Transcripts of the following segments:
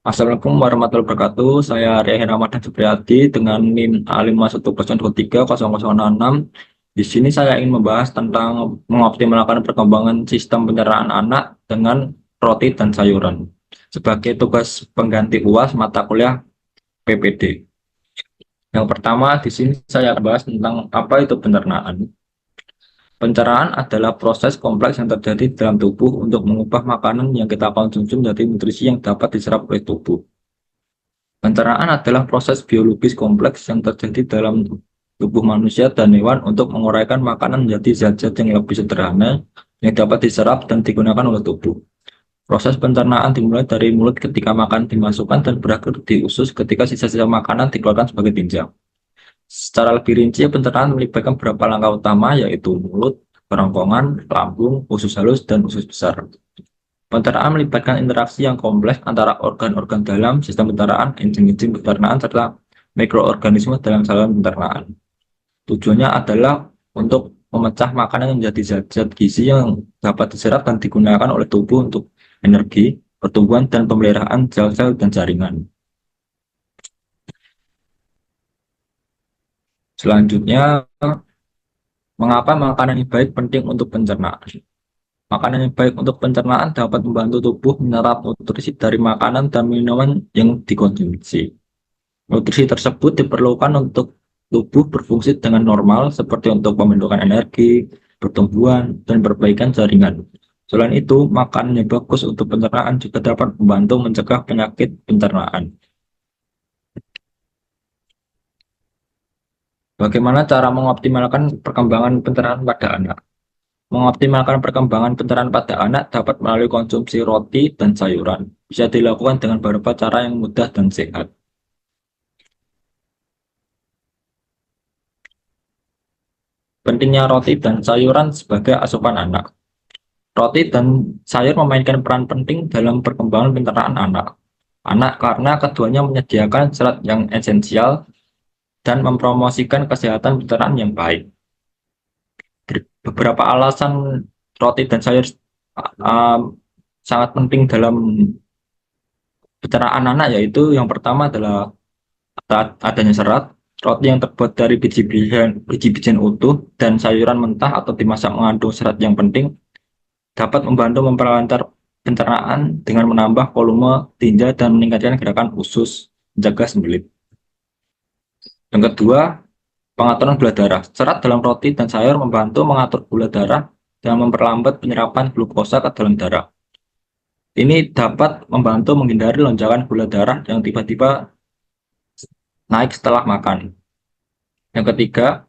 Assalamualaikum warahmatullahi wabarakatuh. Saya Rehan Ramadan Supriyadi dengan NIM A51%230066. Di sini saya ingin membahas tentang mengoptimalkan perkembangan sistem pencernaan anak dengan roti dan sayuran sebagai tugas pengganti UAS mata kuliah PPD. Yang pertama, di sini saya akan bahas tentang apa itu pencernaan. Pencernaan adalah proses kompleks yang terjadi dalam tubuh untuk mengubah makanan yang kita konsumsi menjadi nutrisi yang dapat diserap oleh tubuh. Pencernaan adalah proses biologis kompleks yang terjadi dalam tubuh manusia dan hewan untuk menguraikan makanan menjadi zat-zat yang lebih sederhana yang dapat diserap dan digunakan oleh tubuh. Proses pencernaan dimulai dari mulut ketika makan dimasukkan dan berakhir di usus ketika sisa-sisa makanan dikeluarkan sebagai tinja. Secara lebih rinci, pencernaan melibatkan beberapa langkah utama yaitu mulut, kerongkongan, lambung, usus halus, dan usus besar. Pencernaan melibatkan interaksi yang kompleks antara organ-organ dalam sistem pencernaan, enzim-enzim pencernaan, serta mikroorganisme dalam saluran pencernaan. Tujuannya adalah untuk memecah makanan menjadi zat-zat gizi yang dapat diserap dan digunakan oleh tubuh untuk energi, pertumbuhan, dan pemeliharaan sel-sel dan jaringan. Selanjutnya, mengapa makanan yang baik penting untuk pencernaan? Makanan yang baik untuk pencernaan dapat membantu tubuh menyerap nutrisi dari makanan dan minuman yang dikonsumsi. Nutrisi tersebut diperlukan untuk tubuh berfungsi dengan normal seperti untuk pembentukan energi, pertumbuhan, dan perbaikan jaringan. Selain itu, makanan yang bagus untuk pencernaan juga dapat membantu mencegah penyakit pencernaan. Bagaimana cara mengoptimalkan perkembangan pencernaan pada anak? Mengoptimalkan perkembangan pencernaan pada anak dapat melalui konsumsi roti dan sayuran. Bisa dilakukan dengan beberapa cara yang mudah dan sehat. Pentingnya roti dan sayuran sebagai asupan anak. Roti dan sayur memainkan peran penting dalam perkembangan pencernaan anak. Anak karena keduanya menyediakan serat yang esensial dan mempromosikan kesehatan pencernaan yang baik. Beberapa alasan roti dan sayur uh, sangat penting dalam pencernaan anak, yaitu yang pertama adalah adanya serat. Roti yang terbuat dari biji-bijian utuh dan sayuran mentah atau dimasak mengandung serat yang penting dapat membantu memperlancar pencernaan dengan menambah volume tinja dan meningkatkan gerakan usus, menjaga sembelit. Yang kedua, pengaturan gula darah. Serat dalam roti dan sayur membantu mengatur gula darah dan memperlambat penyerapan glukosa ke dalam darah. Ini dapat membantu menghindari lonjakan gula darah yang tiba-tiba naik setelah makan. Yang ketiga,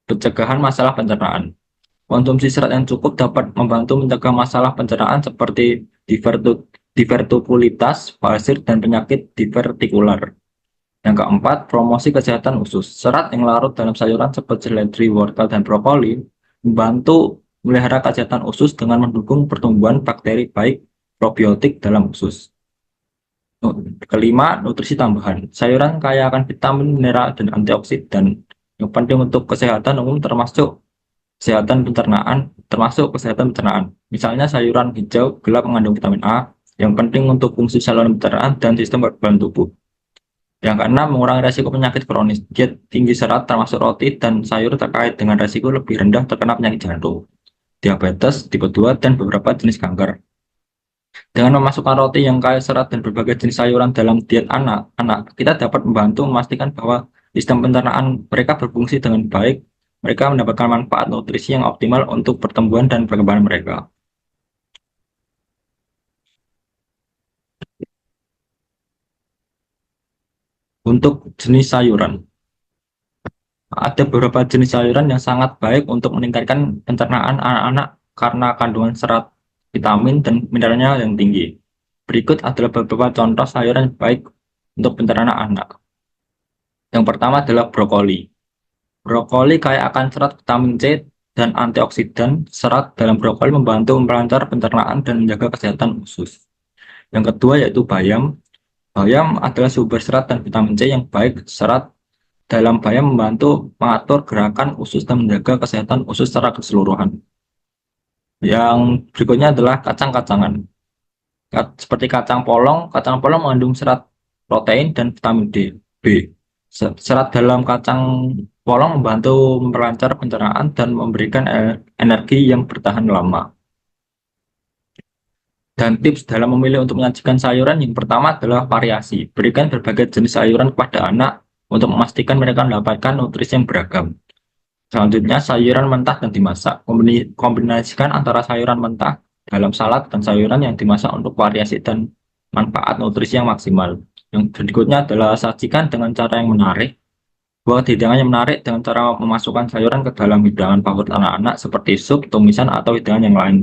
pencegahan masalah pencernaan. Konsumsi serat yang cukup dapat membantu mencegah masalah pencernaan seperti diverticulitas, basir, dan penyakit divertikular. Yang keempat, promosi kesehatan usus. Serat yang larut dalam sayuran seperti seledri, wortel, dan brokoli membantu melihara kesehatan usus dengan mendukung pertumbuhan bakteri baik probiotik dalam usus. Kelima, nutrisi tambahan. Sayuran kaya akan vitamin, mineral, dan antioksidan yang penting untuk kesehatan umum termasuk kesehatan pencernaan. Misalnya sayuran hijau gelap mengandung vitamin A yang penting untuk fungsi saluran pencernaan dan sistem kekebalan tubuh. Yang keenam, mengurangi resiko penyakit kronis. Diet tinggi serat termasuk roti dan sayur terkait dengan resiko lebih rendah terkena penyakit jantung, diabetes, tipe 2, dan beberapa jenis kanker. Dengan memasukkan roti yang kaya serat dan berbagai jenis sayuran dalam diet anak-anak, kita dapat membantu memastikan bahwa sistem pencernaan mereka berfungsi dengan baik. Mereka mendapatkan manfaat nutrisi yang optimal untuk pertumbuhan dan perkembangan mereka. Untuk jenis sayuran, ada beberapa jenis sayuran yang sangat baik untuk meningkatkan pencernaan anak-anak karena kandungan serat, vitamin, dan mineralnya yang tinggi. Berikut adalah beberapa contoh sayuran yang baik untuk pencernaan anak. Yang pertama adalah brokoli. Brokoli kaya akan serat vitamin C dan antioksidan. Serat dalam brokoli membantu memperlancar pencernaan dan menjaga kesehatan usus. Yang kedua yaitu bayam. Bayam adalah sumber serat dan vitamin C yang baik. Serat dalam bayam membantu mengatur gerakan usus dan menjaga kesehatan usus secara keseluruhan. Yang berikutnya adalah kacang-kacangan. Seperti kacang polong mengandung serat protein dan vitamin B. Serat dalam kacang polong membantu memperlancar pencernaan dan memberikan energi yang bertahan lama. Dan tips dalam memilih untuk menyajikan sayuran yang pertama adalah variasi. Berikan berbagai jenis sayuran kepada anak untuk memastikan mereka mendapatkan nutrisi yang beragam. Selanjutnya, sayuran mentah dan dimasak. Kombinasikan antara sayuran mentah dalam salad dan sayuran yang dimasak untuk variasi dan manfaat nutrisi yang maksimal. Yang berikutnya adalah sajikan dengan cara yang menarik. Buat hidangan yang menarik dengan cara memasukkan sayuran ke dalam hidangan favorit anak-anak seperti sup, tumisan, atau hidangan yang lain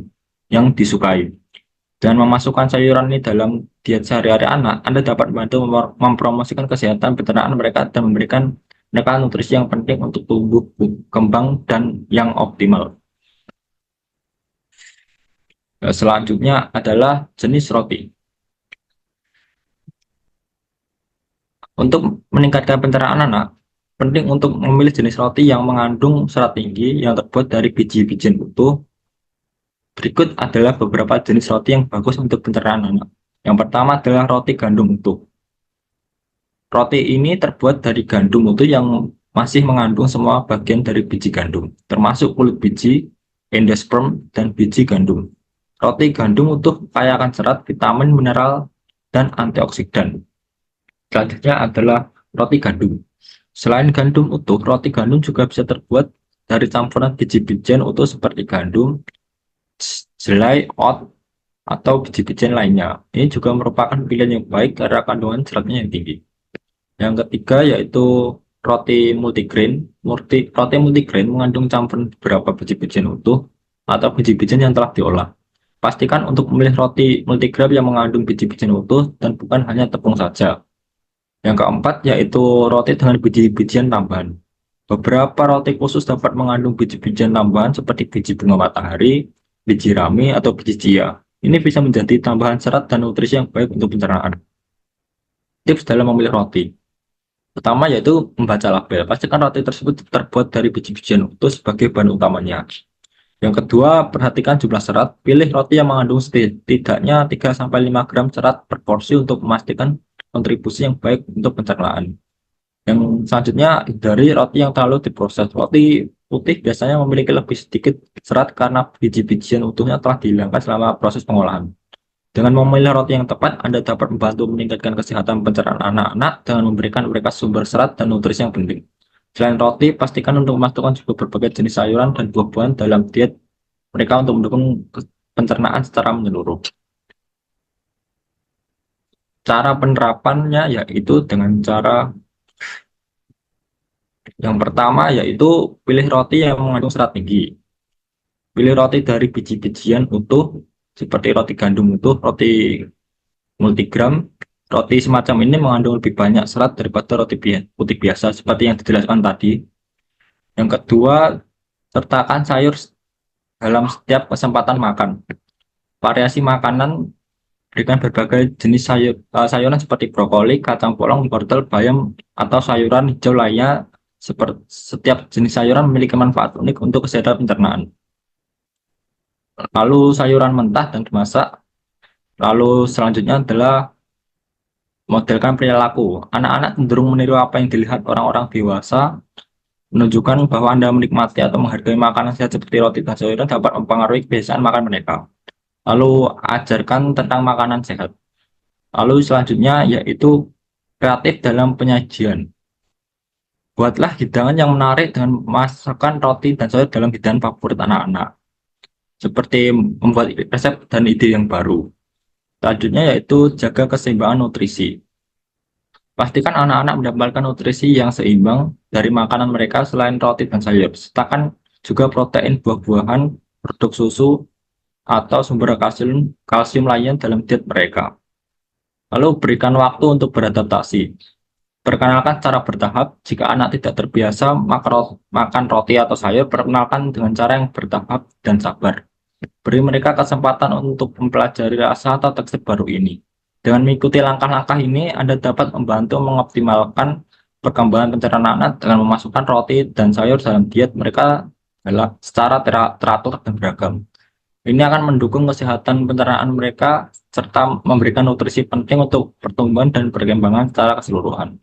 yang disukai. Dengan memasukkan sayuran ini dalam diet sehari-hari anak, Anda dapat membantu mempromosikan kesehatan pencernaan mereka dan memberikan mereka nutrisi yang penting untuk tumbuh kembang dan yang optimal. Selanjutnya adalah jenis roti. Untuk meningkatkan pencernaan anak, penting untuk memilih jenis roti yang mengandung serat tinggi yang terbuat dari biji-bijian utuh. Berikut adalah beberapa jenis roti yang bagus untuk pencernaan anak. Yang pertama adalah roti gandum utuh. Roti ini terbuat dari gandum utuh yang masih mengandung semua bagian dari biji gandum, termasuk kulit biji, endosperm, dan biji gandum. Roti gandum utuh kaya akan serat, vitamin, mineral, dan antioksidan. Selanjutnya adalah roti gandum. Selain gandum utuh, roti gandum juga bisa terbuat dari campuran biji-bijian utuh seperti gandum, jelai, oat, atau biji-bijian lainnya. Ini juga merupakan pilihan yang baik karena kandungan seratnya yang tinggi. Yang ketiga yaitu roti multigrain. Roti multigrain mengandung campuran beberapa biji-bijian utuh atau biji-bijian yang telah diolah. Pastikan untuk memilih roti multigrain yang mengandung biji-bijian utuh dan bukan hanya tepung saja. Yang keempat yaitu roti dengan biji-bijian tambahan. Beberapa roti khusus dapat mengandung biji-bijian tambahan seperti biji bunga matahari, biji rami, atau biji chia. Ini bisa menjadi tambahan serat dan nutrisi yang baik untuk pencernaan. Tips dalam memilih roti. Pertama yaitu membaca label. Pastikan roti tersebut terbuat dari biji-bijian utuh sebagai bahan utamanya. Yang kedua, perhatikan jumlah serat. Pilih roti yang mengandung setidaknya 3-5 gram serat per porsi untuk memastikan kontribusi yang baik untuk pencernaan. Yang selanjutnya, hindari roti yang terlalu diproses. Roti putih biasanya memiliki lebih sedikit serat karena biji-bijian utuhnya telah dihilangkan selama proses pengolahan. Dengan memilih roti yang tepat, Anda dapat membantu meningkatkan kesehatan pencernaan anak-anak dengan memberikan mereka sumber serat dan nutrisi yang penting. Selain roti, pastikan untuk memasukkan juga berbagai jenis sayuran dan buah-buahan dalam diet mereka untuk mendukung pencernaan secara menyeluruh. Cara penerapannya yaitu dengan cara yang pertama yaitu pilih roti yang mengandung serat tinggi. Pilih roti dari biji-bijian utuh seperti roti gandum utuh, roti multigram. Roti semacam ini mengandung lebih banyak serat daripada roti putih biasa seperti yang dijelaskan tadi. Yang kedua, sertakan sayur dalam setiap kesempatan makan. Variasi makanan berikan berbagai jenis sayuran seperti brokoli, kacang polong, wortel, bayam, atau sayuran hijau lainnya. Setiap jenis sayuran memiliki manfaat unik untuk kesehatan pencernaan. Lalu sayuran mentah dan dimasak. Lalu selanjutnya adalah modelkan perilaku. Anak-anak cenderung meniru apa yang dilihat orang-orang dewasa, menunjukkan bahwa Anda menikmati atau menghargai makanan sehat seperti roti dan sayuran dapat mempengaruhi kebiasaan makan mereka. Lalu ajarkan tentang makanan sehat. Lalu selanjutnya yaitu kreatif dalam penyajian. Buatlah hidangan yang menarik dengan memasukkan roti dan sayur dalam hidangan favorit anak-anak. Seperti membuat resep dan ide yang baru. Selanjutnya yaitu jaga keseimbangan nutrisi. Pastikan anak-anak mendapatkan nutrisi yang seimbang dari makanan mereka selain roti dan sayur. Sertakan juga protein buah-buahan, produk susu, atau sumber kalsium lain dalam diet mereka. Lalu berikan waktu untuk beradaptasi. Perkenalkan cara bertahap. Jika anak tidak terbiasa makan roti atau sayur, perkenalkan dengan cara yang bertahap dan sabar. Beri mereka kesempatan untuk mempelajari rasa atau tekstur baru ini. Dengan mengikuti langkah-langkah ini, Anda dapat membantu mengoptimalkan perkembangan pencernaan anak dengan memasukkan roti dan sayur dalam diet mereka secara teratur dan beragam. Ini akan mendukung kesehatan pencernaan mereka serta memberikan nutrisi penting untuk pertumbuhan dan perkembangan secara keseluruhan.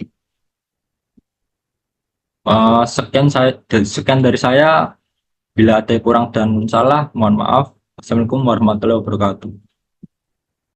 Sekian dari saya. Bila ada kurang dan salah, mohon maaf. Assalamualaikum warahmatullahi wabarakatuh.